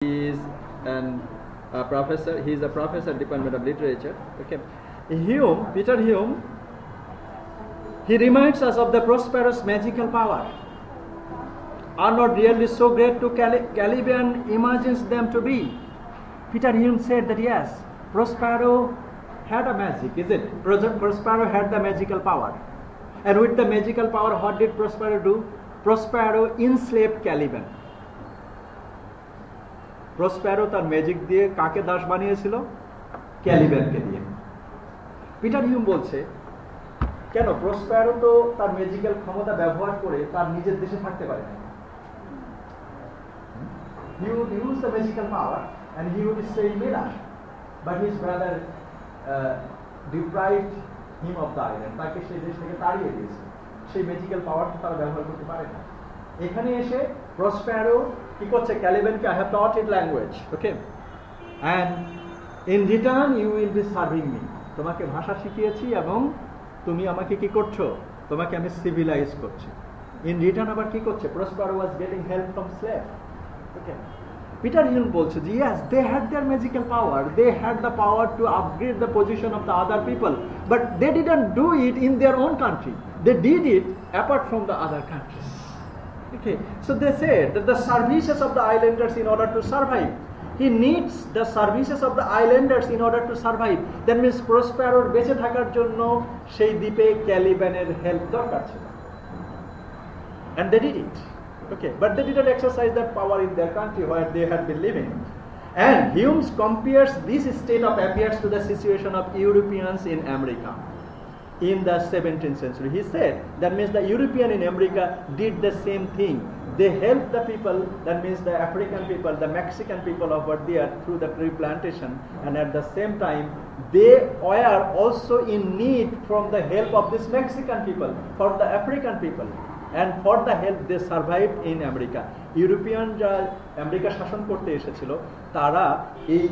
He is a professor. He is a professor, Department of Literature. Okay, Peter Hume, he reminds us of the prosperous magical power are not really so great to Caliban imagines them to be. Peter Hume said that yes, Prospero had a magic, is it? Prospero had the magical power. And with the magical power, what did Prospero do? Prospero enslaved Caliban. Prospero তার magic দিয়ে কাকে দাস বানিয়েছিল? ক্যালিবানকে দিয়ে। Peter Hume বলছে কেন প্রসপ্যারো তো তার magical ক্ষমতা ব্যবহার করে তার নিজের দেশে থাকতে পারে না। He would use the magical power and he would stay in Milan, but his brother deprived him of the island. তাকে সেই দেশ থেকে তাড়িয়ে দিয়েছে। সেই ম্যাজিক্যাল পাওয়ারটা তারা ব্যবহার করতে পারে না। এখানে এসে প্রসপ্যারো কি করছে? ক্যালিবানকে I have taught it language, okay, and in return you will be serving me. তোমাকে ভাষা শিখিয়েছি এবং তুমি আমাকে কি করছো? তোমাকে আমি সিভিলাইজ করছি। In return আবার কি করছে? Prospero was getting help from slave. Okay. Peter Hume বলছে যে yes, they had their magical power. They had the power to upgrade the position of the other people, but they didn't do it in their own country. They did it apart from the other countries. Okay, so they said that the services of the islanders in order to survive. He needs the services of the islanders in order to survive. That means Prosperoর বেঁচে থাকার জন্য সেই দ্বীপে ক্যালিবানের help দরকার ছিল। And they did it. Okay, but they didn't exercise that power in their country where they had been living. And Hume compares this state of affairs to the situation of Europeans in America in the 17th century. He said that means the European in America did the same thing. They helped the people, that means the African people, the Mexican people over there through the tree plantation, and at the same time they were also in need from the help of these Mexican people, for the African people, and for the help they survived in America. European যারা America শাসন করতে এসেছিল তারা এই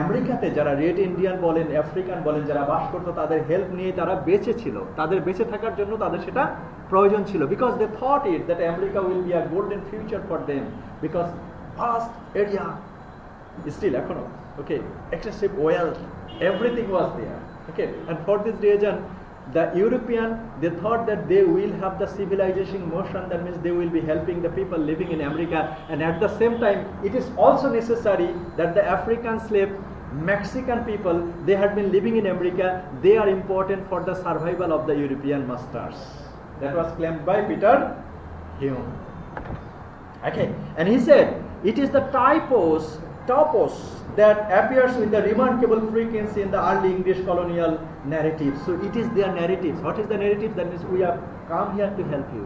আমেরিকাতে যারা red Indian বলেন, African বলেন যারা বাস করতো তাদের হেল্প নিয়ে তারা বেঁচে ছিল। তাদের বেঁচে থাকার জন্য তাদের সেটা প্রয়োজন ছিল। Because they thought it that America will be a golden future for them, because vast area is still economic, okay, excessive wealth, everything was there, okay, and for this reason the European, they thought that they will have the civilization motion, that means they will be helping the people living in America, and at the same time it is also necessary that the African slave Mexican people, they had been living in America, they are important for the survival of the European masters. That was claimed by Peter Hume. Okay, and he said it is the topos that appears with the remarkable frequency in the early English colonial narratives. So it is their narratives. What is the narrative? That means we have come here to help you.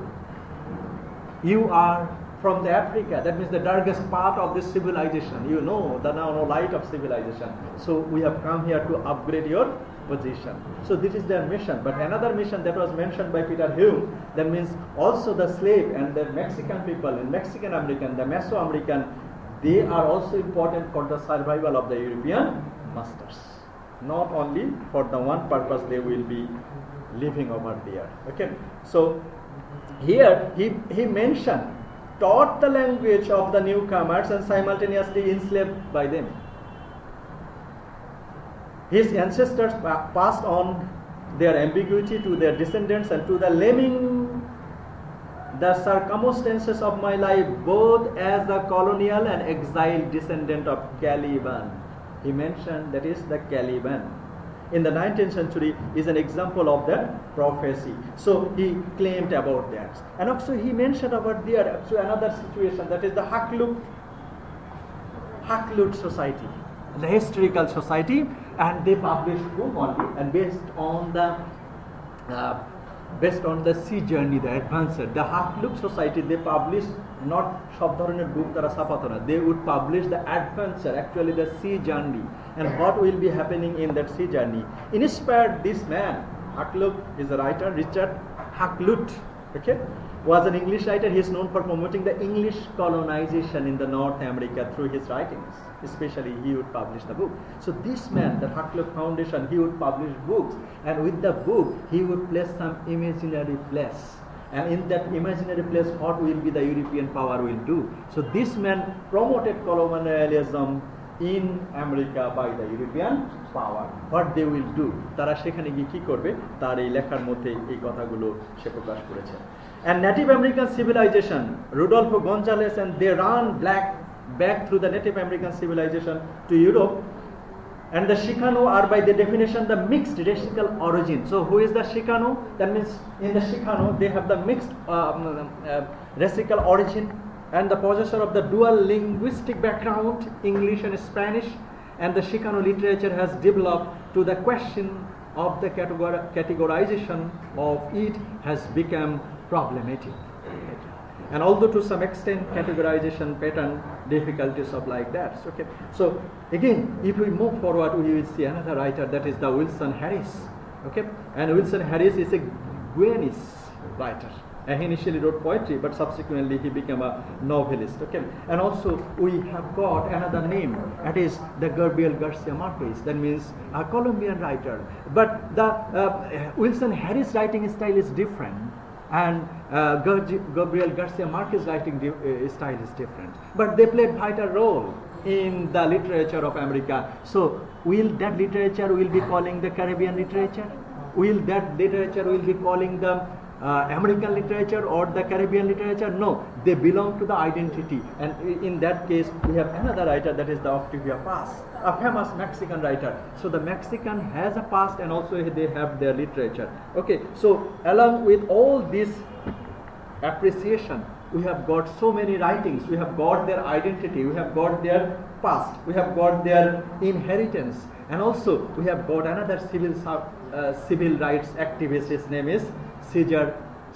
You are from the Africa, that means the darkest part of this civilization. You know the now light of civilization. So we have come here to upgrade your position. So this is their mission. But another mission that was mentioned by Peter Hume, that means also the slave and the Mexican people, and Mexican American, the Mesoamerican, they are also important for the survival of the European masters. Not only for the one purpose they will be living over there. Okay, so here he mentioned taught the language of the newcomers and simultaneously enslaved by them. His ancestors passed on their ambiguity to their descendants and to the lemming the circumstances of my life both as the colonial and exiled descendant of Caliban. He mentioned that is the Caliban. In the 19th century is an example of that prophecy. So he claimed about that. And also he mentioned about there another situation, that is the Haklut society, the historical society, and they published book only, and based on the sea journey, the adventure. The Haklut society, they published not সব ধরনের book তারা ছাপাতো না, they would publish the adventure, actually the sea journey, and what will be happening in that sea journey. Inspired this man, Haklut is a writer, Richard Haklut, okay, was an English writer. He is known for promoting the English colonization in the North America through his writings. Especially he would publish the book. So this man, the Haklut Foundation, he would publish books, and with the book he would place some imaginary place, and in that imaginary place what will be the European power will do. So this man promoted colonialism in America by the European power. What they will do, তারা সেখানে গিয়ে কি করবে তার এই লেখার মধ্যে এই কথাগুলো সে প্রকাশ করেছে। And Native American civilization, Rodolfo Gonzalez, and they ran back through the Native American civilization to Europe. And the Chicano are by the definition the mixed racial origin. So who is the Chicano? That means in the Chicano they have the mixed racial origin and the possessor of the dual linguistic background, English and Spanish. And the Chicano literature has developed to the question of the categorization of it has become problematic. And although to some extent categorization pattern difficulties of like that. Okay. So again, if we move forward, we will see another writer, that is the Wilson Harris. Okay. And Wilson Harris is a Guyanese writer. And he initially wrote poetry, but subsequently he became a novelist. Okay. And also we have got another name, that is the Gabriel Garcia Marquez. That means a Colombian writer. But the Wilson Harris writing style is different. And Gabriel Garcia Marquez writing style is different, but they played vital role in the literature of America. So will that literature will be calling the Caribbean literature? Will that literature will be calling the American literature or the Caribbean literature? No, they belong to the identity. And in that case we have another writer, that is the Octavia Paz, a famous Mexican writer. So the Mexican has a past and also they have their literature. Okay, so along with all this appreciation, we have got so many writings, we have got their identity, we have got their past, we have got their inheritance, and also we have got another civil rights activist. His name is Cesar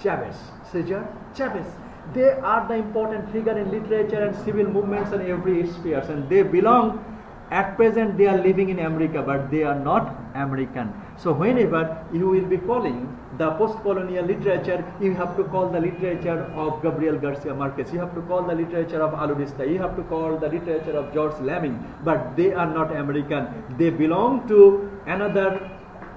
Chavez. Cesar Chavez. They are the important figure in literature and civil movements and every spheres, and they belong. At present they are living in America, but they are not American. So whenever you will be calling the post-colonial literature, you have to call the literature of Gabriel Garcia Marquez, you have to call the literature of Aludista, you have to call the literature of George Lamming, but they are not American. They belong to another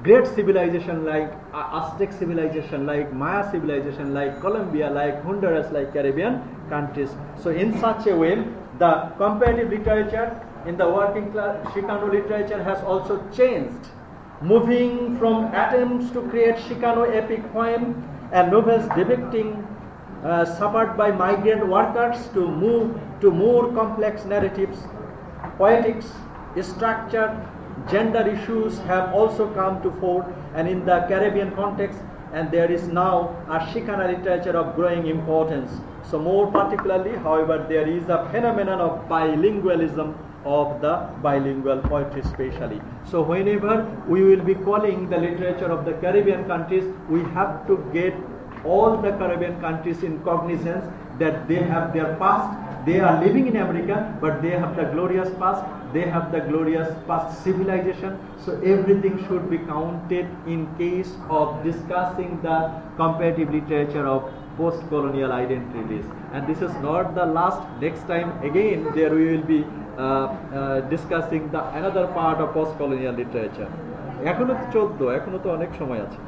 great civilization like Aztec civilization, like Maya civilization, like Colombia, like Honduras, like Caribbean countries. So in such a way, the comparative literature in the working class Chicano literature has also changed, moving from attempts to create Chicano epic poem and novels depicting suffered by migrant workers to move to more complex narratives. Poetics, structure, gender issues have also come to fore, and in the Caribbean context, and there is now a Chicana literature of growing importance. So more particularly, however, there is a phenomenon of bilingualism of the bilingual poetry especially. So whenever we will be calling the literature of the Caribbean countries, we have to get all the Caribbean countries in cognizance that they have their past. They are living in America, but they have the glorious past. They have the glorious past civilization. So everything should be counted in case of discussing the comparative literature of post-colonial identities. And this is not the last. Next time again there we will be discussing the another part of post-colonial literature. এখনো তো 14, এখনো তো অনেক সময় আছে।